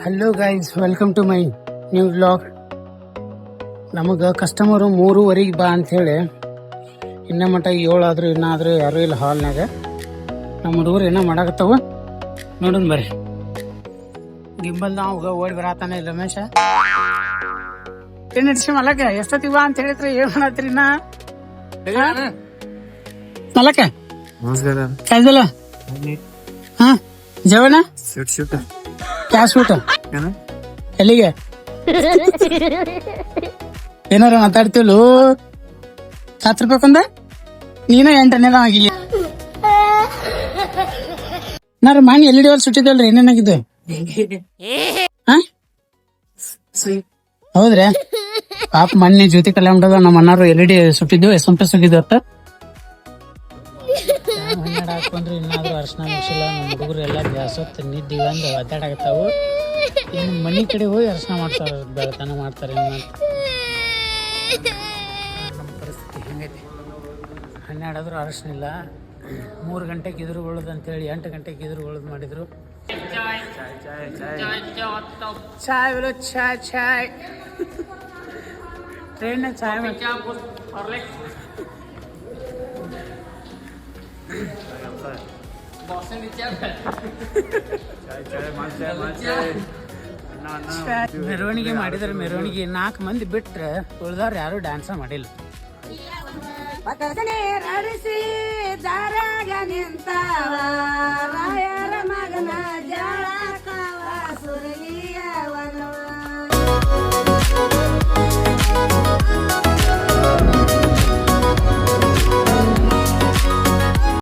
Hello guys, welcome to my new vlog. ನಮಗೆ customer 3:15 ಬಾ ಅಂಥೇಳಿ ಇನ್ನ ಮಟ್ಟ 7 ಆದ್ರೂ ಇನ್ನಾದ್ರೂ ಯಾರೂ ಇಲ್ಲ ಹಾಲ್ನಾಗ. ನಮ್ಮ ಹುಡುಗರು ಏನೋ ಮಾಡಾಕತ್ತಾವ, ನೋಡೋಣ ಬರ್ರಿ. ಗಿಂಬಲ್ ನಾವು ಓಡಿ ಬರತಾನೆ ರಮೇಶ. ಏನ್ ನಡ್ಸಿ ಮಲಕ ಎಷ್ಟೊತ್ತಿ ಬಾ ಅಂತ ಹೇಳಿದ್ರಿ, ಏನ್ ಮಾಡತ್ರಿ ನಾ ಮಲಕ ಕಾಯ್ದಲ್ಲ? ಹಾ ಜವನ ಕ್ಯಾ ಶೂಟ್ ಎಲ್ಲಿಗೆ ಏನಾರ ಮಾತಾಡ್ತಿವ್ಲು. 10 ರೂಪಾಯಿ ನೀನ 8ನೇ ಆಗಿಲ್ಲ. ನಾರ ಮನೆ ಎಲ್ಲಿ ಸುಟ್ಟಿದ್ದಲ್ರಿ, ಏನೇನಾಗಿದ್ದು? ಹೌದ್ರಿ ಪಾಪ ಮೊನ್ನೆ ಜ್ಯೋತಿ ಕಲ್ಯಾಣದಾಗ ನಮ್ಮ ಅಣ್ಣಾರು LED ಸುಟ್ಟಿದ್ದು, SMP ಸುಟ್ಟಿದ್ದು ಅತ್ತ ಹಾಕೊಂಡ್ರಿ. ಇನ್ನಾದ್ರೂ ಅರ್ಶನ ಮುಗಿಸಿಲ್ಲ. ನಮ್ಮ ಹುಡುಗರು ಎಲ್ಲ ಗ್ಯಾಸೊತ್ತು ನಿದ್ದಿ ಒಂದು ಒದ್ದಾಡಕತ್ತಾವು. ಇನ್ನು ಮನೆ ಕಡೆ ಹೋಗಿ ಅರ್ಶನ ಮಾಡ್ತಾರ, ಬೆಳತನ ಮಾಡ್ತಾರೆ. ನಮ್ಮ ಪರಿಸ್ಥಿತಿ ಹೆಂಗೈತಿ, 12 ಆದ್ರೂ ಅರಶನ ಇಲ್ಲ. 3 ಗಂಟೆಗೆ ಇದ್ರು ಉಳ್ದು ಅಂತೇಳಿ 8 ಗಂಟೆಗೆ ಇದ್ರು ಉಳ್ದು ಮಾಡಿದ್ರು. ಚಾಯ್ बोलो ಚಾಯ್ ಚಾಯ್ ಟ್ರೈನ್ ಚಾಯ್ ಮೆರವಣಿಗೆ ಮಾಡಿದ್ರೆ ಮೆರವಣಿಗೆ 4 ಮಂದಿ ಬಿಟ್ರೆ ಉಳ್ದವ್ರು ಯಾರು ಡ್ಯಾನ್ಸ ಮಾಡಿಲ್ಲ. ರಡಿಸಿ ದಾರಾಗ ನಿಂತಾವ